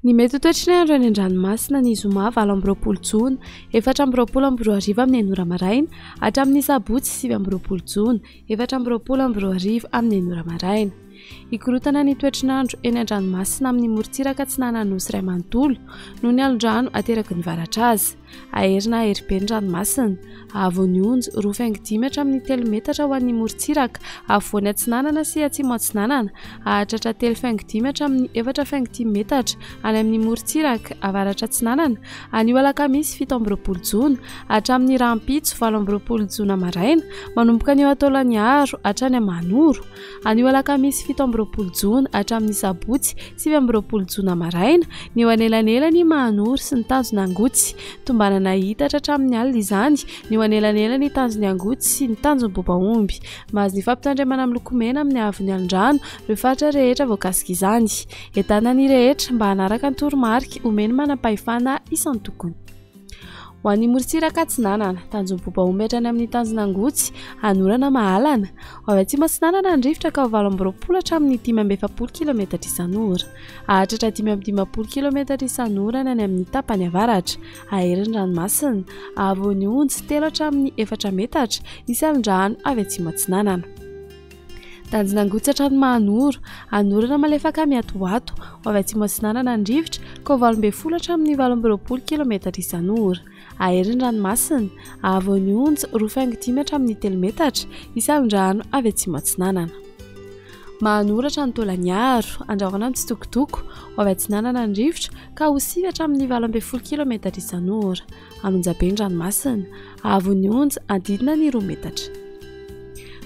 Ny mety ho toetry ny andro any an-dranomasina ny zoma 20 jona, 4 amin'ny enora maraina, hatramin'ny sabotsy 9 jona, 4 amin'ny enora maraina. Ikorotana ny toetr'andro eny an-dranomasina amin'ny morontsiraka Tsinana Nosy Iray manontolo noho ny alondrano ateraky ny varatra azy. Aherina ahery ny ranomasina, ahavoan'ny onjy 2.5 hatramin'ny 3 metatra ho an'ny morontsiraka afovoany atsinanana sy atsimo atsinanana, ahatratra 3.5 hatramin'ny 4.5 metatra any amin'ny morontsiraka avaratra atsinanana, anio alakamisy 17 jona hatramin'ny rampitso 20 jona maraina, manomboka anio Ataolagnaro hatrany Manoro, anio alakamisy 17 jona hatramin'ny sabotsy 19 jona maraina, ny eo anelanelany Manoro sy ny tanjona Angotsy, tombanana hitatra hatramin'ny alina izany, ny eo anelanelany tanjony Angotsy sy ny tanjony Bobaomby, mahazo ny fampitandremana amin'ny lokomena amin'ny avon'ny alondrano ireo faritra rehetra voakasika izany. Entana ny rehetra mba hanaraka ny toromarika omeny manam-pahefana isan'ny tokony. Ho an'ny morontsiraka Atsinanana, tanjony Bobaomby hatrany amin'ny tanjona Angotsy, anorana Mahalana, ho avy atsimo Atsinanana andrivotra ka ho 20 hatramin'ny 540 km isan'ora, ahatratra 510 km isan'ora any amin'ny tapany avaratra, aherin'ny ranomasina, ahavoan'ny onjy 3 hatramin'ny 4 metatra isy alondrano avy atsimo Atsinanana. Tanjona Angotsy hatrany Manoro, anorana malefaka miatoato, ho avy atsimo Atsinanana andrivotra ka ho 20 hatramin'ny 20 km isan'ora, aherin'ny ranomasina, ahavoan'ny onjy 2.5 hatramin'ny 3 metatra isy alondrano avy atsimo Atsinanana. Mahanoratra ny Taolagnaro, andrahona amin'ny tsitokotoko, ho avy Atsinanana andrivotra ka ho 9 hatramin'ny 20 km isan'ora, Anonjabe ny ranomasina, ahavoan'ny onjy adidina ny 2 metatra.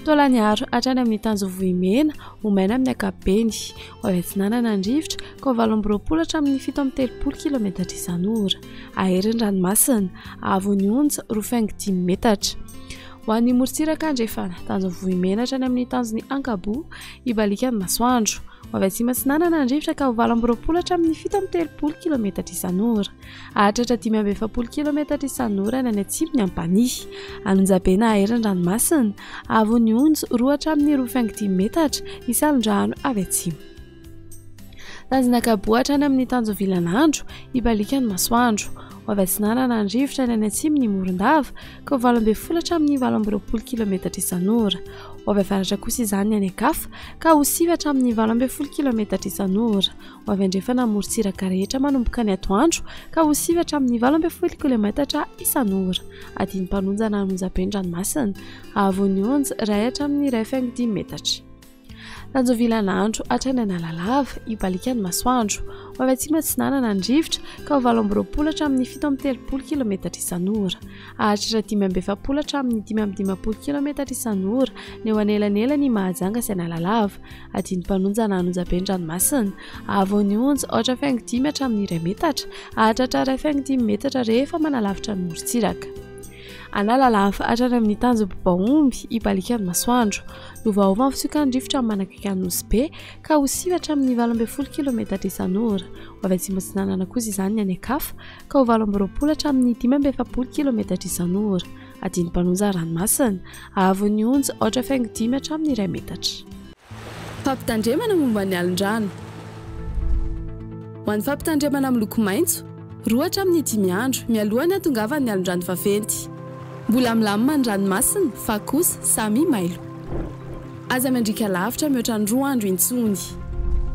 Taolagnaro hatrany amin'ny Tanjovanimena, Omaina amin'ny ankapobeny, ho avy Atsinanana andrivotra ka ho 20 hatramin'ny 730 km isan'ora, aherin'ny ranomasina, ahavoan'ny onjy 2.5 metatra. Ho an'ny morontsiraka andrefana, Tanjovanimena hatrany amin'ny tanjony Ankabo, Ibalikany Masoandro, ho avy atsimo Atsinanana andrivotra ka ho 20 hatramin'ny 730 km isan'ora, ahatratra 540 km isan'ora any atsimony Ampanihy, Anonjabena aherin'ny ranomasina, ahavoan'ny onjy 2 hatramin'ny 2.5 metatra isy alondrano avy atsimo. Tanjona Ankabo hatrany amin'ny tanjona Vilanandro, Ibalikany Masoandro, ho avy Atsinanana andrivotra any atsimony Morondava ka ho 12 hatramin'ny 20 km isan'ora, ho avy avaratra kosa izany any Ankafa ka ho 9 hatramin'ny 20 km isan'ora, ho avy andrefana morontsiraka rehetra manomboka ny atoandro ka ho 9 hatramin'ny 20 km isan'ora, adiny mpanonjana Anonjabe ny ranomasina, ahavoan'ny onjy 1 hatramin'ny 1.5 metatra. Tanjona Vilanandro hatrany Analalava, Ibalikany Masoandro, ho avy atsimo Atsinanana andrivotra ka ho 20 hatramin'ny 730 km isan'ora, ahatratra 520 hatramin'ny 510 km isan'ora, ny eo anelanelany Mahajanga sy Analalava, adiny mpanonjana Anonjabe ny ranomasina, ahavoan'ny onjy 8.5 hatramin'ny 2 metatra, ahatratra 2.5 metatra rehefa manalavitra ny morontsiraka. Analalava hatrany amin'ny tanjona Bobaomby, Ibalikany Masoandro, ovaova amin'ny fisokan'andrivotra manakaiky ny Nosy Be ka ho 9 hatramin'ny 20 km isan'ora, ho avy atsimo Atsinanana kosa izany ny any Ankafa ka ho 20 hatramin'ny 540 km isan'ora, adiny mpanonjana ranomasina, ahavoan'ny onjy 8.5 hatramin'ny 2 metatra. Fampitandremana momba ny alondrano. Ho an'ny fampitandremana amin'ny loko maitso, 2 hatramin'ny 5 andro mialohan'ny hatongavan'ny alondrano vaventy. Mbola milamina ny ranomasina fa kosa samy mailo. Aza mandrika lavitra mihoatra ny 2 andro intsony.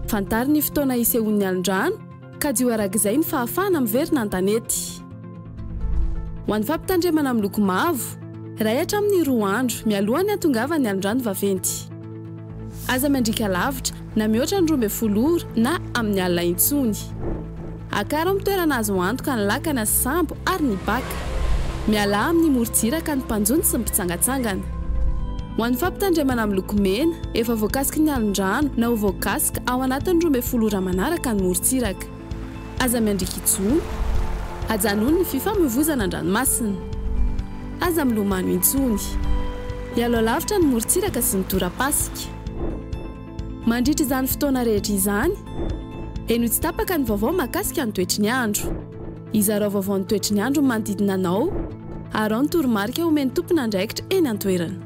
Fantary ny fotoana isehoan'ny alondrano ka dio arak'izay ny fahafahana miverina an-tanety. Ho an'ny fampitandremana amin'ny loko mavo, 1 hatramin'ny 2 andro mialohan'ny hatongavan'ny alondrano vaventy. Aza mandrika lavitra na mihoatra ny 12 ora na amin'ny alina intsony. Akara amin'ny toerana azo antoka ny lakana sy sambo ary ny baka. Miala amin'ny morontsiraka ny mpanjony sy ny mpitsangatsangana. Ho an'ny fampitandremana amin'ny loko mena, efa voakasika ny alondrano na ho voakasika ao anatin'ny 12 ora manaraka ny morontsiraka. Aza miandrika intsony, ajanony ny fifamoivoizana an-dranomasina. Aza milomano intsony. Mialo lavitra ny morontsiraka sy ny tora-pasika. Mandritra izany fotoana rehetra izany, eno tsy tapaka ny vaovao mahakasika ny toetry ny andro. Izarao vaovao ny toetry ny andro manodidina anao, ary ao ny toromarika omeny tompona andraikitra eny an-toerana.